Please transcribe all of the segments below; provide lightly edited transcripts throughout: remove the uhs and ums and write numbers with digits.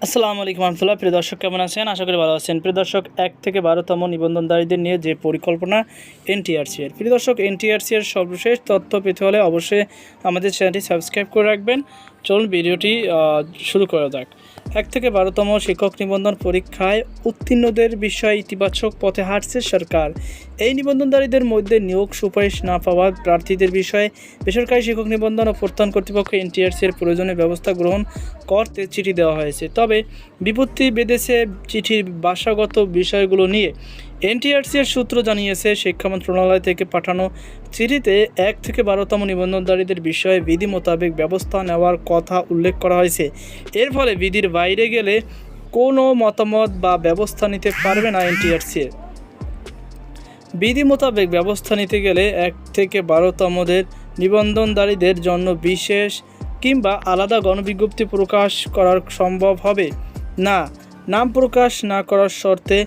আসসালামু আলাইকুম রহমতুল্লাহ। প্রিয় দর্শক, কেমন আছেন? আশা করি ভালো আছেন। প্রিয় দর্শক, 1 থেকে 12তম নিবন্ধনধারীদের নিয়ে যে পরিকল্পনা এনটিআরসি এর, প্রিয় দর্শক, এনটিআরসি এর সর্বশেষ তথ্য পেতে হলে অবশ্যই আমাদের চ্যানেলটি সাবস্ক্রাইব করে রাখবেন। চলুন ভিডিওটি শুরু করা যাক। 1 থেকে 12তম শিক্ষক নিবন্ধন পরীক্ষায় উত্তীর্ণদের বিষয়ে ইতিবাচক পথে হাঁটছে সরকার। এই নিবন্ধনধারীদের মধ্যে নিয়োগ সুপারিশ না পাওয়া প্রার্থীদের বিষয়ে বেসরকারি শিক্ষক নিবন্ধন ও প্রত্যয়ন কর্তৃপক্ষ এনটিআরসি এর প্রয়োজনীয় ব্যবস্থা গ্রহণ করতে চিঠি দেওয়া হয়েছে। তবে বিপত্তি বেঁধেছে চিঠির ভাষাগত বিষয়গুলো নিয়ে। এনটিআরসি এর সূত্র জানিয়েছে, শিক্ষা মন্ত্রণালয় থেকে পাঠানো চিঠিতে 1 থেকে 12তম নিবন্ধনধারীদের বিষয়ে বিধি মোতাবেক ব্যবস্থা নেওয়ার কথা উল্লেখ করা হয়েছে। এর ফলে বিধির বাইরে গেলে কোনো মতামত বা ব্যবস্থা নিতে পারবে না এনটিআরসি। বিধি মোতাবেক ব্যবস্থা নিতে গেলে 1 থেকে 12তমদের নিবন্ধনধারীদের জন্য বিশেষ কিংবা আলাদা গণবিজ্ঞপ্তি প্রকাশ করা সম্ভব হবে না। নাম প্রকাশ না করার শর্তে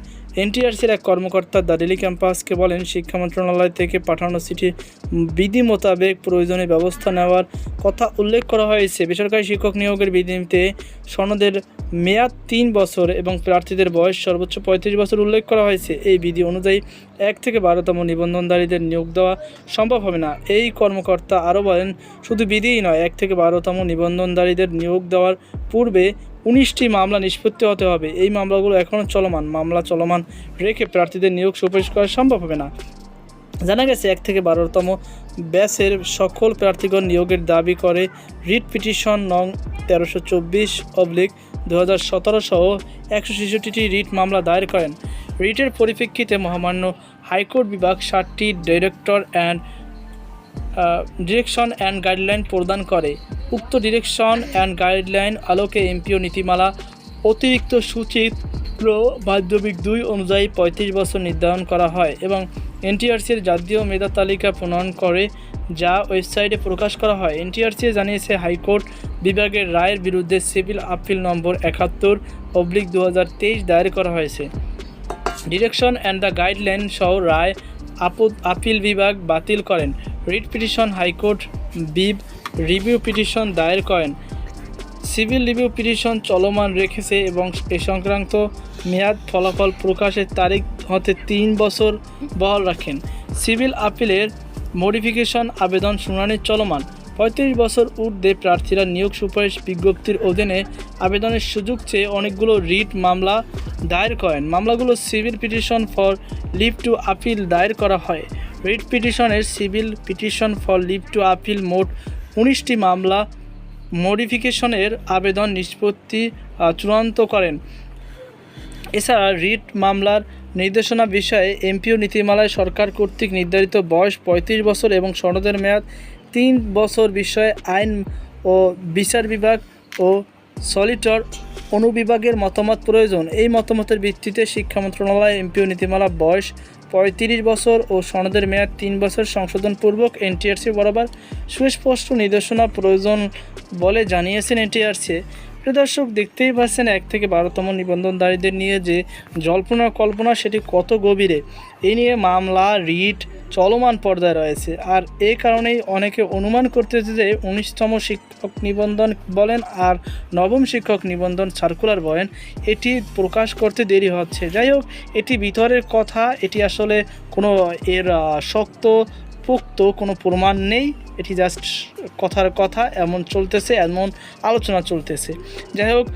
এনটিআরসির এক কর্মকর্তা দ্য ডেইলি ক্যাম্পাসকে বলেন, শিক্ষা মন্ত্রণালয় থেকে পাঠানো চিঠি বিধি মোতাবেক প্রয়োজনীয় ব্যবস্থা নেওয়ার কথা উল্লেখ করা হয়েছে। বেসরকারি শিক্ষক নিয়োগের বিধিতে সনদের মেয়াদ 3 বছর এবং প্রার্থীদের বয়স সর্বোচ্চ 35 বছর উল্লেখ করা হয়েছে। এই বিধি অনুযায়ী 1 থেকে 12তম নিবন্ধনধারীদের নিয়োগ দেওয়া সম্ভব হবে না। এই কর্মকর্তা আরও বলেন, শুধু বিধিই নয়, 1 থেকে 12তম নিবন্ধনধারীদের নিয়োগ দেওয়ার পূর্বে 19টি মামলা নিষ্পত্তি হতে হবে। এই মামলাগুলো এখনও চলমান। মামলা চলমান রেখে প্রার্থীদের নিয়োগ সুপারিশ করা সম্ভব হবে না। জানা গেছে, 1 থেকে 12তম ব্যাচের সকল প্রার্থীগণ নিয়োগের দাবি করে রিট পিটিশন নং 1324/2017 সহ 166টি রিট মামলা দায়ের করেন। রিটের পরিপ্রেক্ষিতে মহামান্য হাইকোর্ট বিভাগ 7টি ডিরেকশন অ্যান্ড গাইডলাইন প্রদান করে। উক্ত ডিরেকশন অ্যান্ড গাইডলাইন আলোকে এমপিও নীতিমালা অতিরিক্ত সুচিত্র মাধ্যমিক 2 অনুযায়ী 35 বছর নির্ধারণ করা হয় এবং এনটিআরসির জাতীয় মেধা তালিকা প্রণয়ন করে, যা ওয়েবসাইটে প্রকাশ করা হয়। এনটিআরসি জানিয়েছে, হাইকোর্ট বিভাগের রায়ের বিরুদ্ধে সিভিল আপিল নম্বর 71/2023 দায়ের করা হয়েছে। ডিরেকশন অ্যান্ড দ্য গাইডলাইন সহ রায় আপিল বিভাগ বাতিল করেন। Writ petition high court review petition দায়ের করেন। সিভিল রিভিউ পিটিশন চলমান রেখেছে এবং এ সংক্রান্ত মেয়াদ ফলাফল প্রকাশের তারিখ হতে 3 বছর বহাল রাখেন। সিভিল আপিলের মডিফিকেশন আবেদন শুনানি চলমান। 35 বছর ঊর্ধ্বে প্রার্থীরা নিয়োগ সুপারিশ বিজ্ঞপ্তির অধীনে আবেদনের সুযোগ চেয়ে অনেকগুলো রিট মামলা দায়ের করেন। মামলাগুলো civil petition for leave to appeal দায়ের করা হয়। রিট পিটিশনের civil petition for leave to appeal মোট 19টি মামলা মডিফিকেশনের আবেদন নিষ্পত্তি চূড়ান্ত করেন। এছাড়া রিট মামলার নির্দেশনা বিষয়ে এমপিও নীতিমালায় সরকার কর্তৃক নির্ধারিত বয়স 35 বছর এবং সনদের মেয়াদ 3 বছর বিষয়ে আইন ও বিচার বিভাগ ও সলিটর অনুবিভাগের মতামত প্রয়োজন। এই মতামতের ভিত্তিতে শিক্ষা মন্ত্রণালয় এমপিও নীতিমালা বয়স 35 বছর ও সনদের মেয়াদ 3 বছর সংশোধনপূর্বক এনটিআরসি বরাবর সুস্পষ্ট নির্দেশনা প্রয়োজন বলে জানিয়েছেন এনটিআরসি। প্রিয় দর্শক, দেখতেই পাচ্ছেন 1 থেকে 12তম নিবন্ধনধারীদের নিয়ে যে জল্পনা কল্পনা সেটি কত গভীরে। এই নিয়ে মামলা রিট চলমান পর্যায়ে রয়েছে। আর এই কারণেই অনেকে অনুমান করতেছে যে 19তম শিক্ষক নিবন্ধন বলেন আর 9ম শিক্ষক নিবন্ধন সার্কুলার বলেন, এটি প্রকাশ করতে দেরি হচ্ছে। যাই হোক, এটি ভিতরের কথা, এটি আসলে কোনো এর পোক্ত কোনো প্রমাণ নেই। এটি জাস্ট কথার কথা, এমন চলতেছে, এমন আলোচনা চলতেছে। যাই হোক,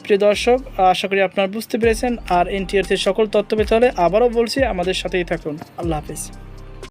প্রিয় দর্শক, আশা করি আপনারা বুঝতে পেরেছেন। আর এনটিআরসির সকল তথ্য পেতে হলে আবারও বলছি, আমাদের সাথেই থাকুন। আল্লাহ হাফেজ।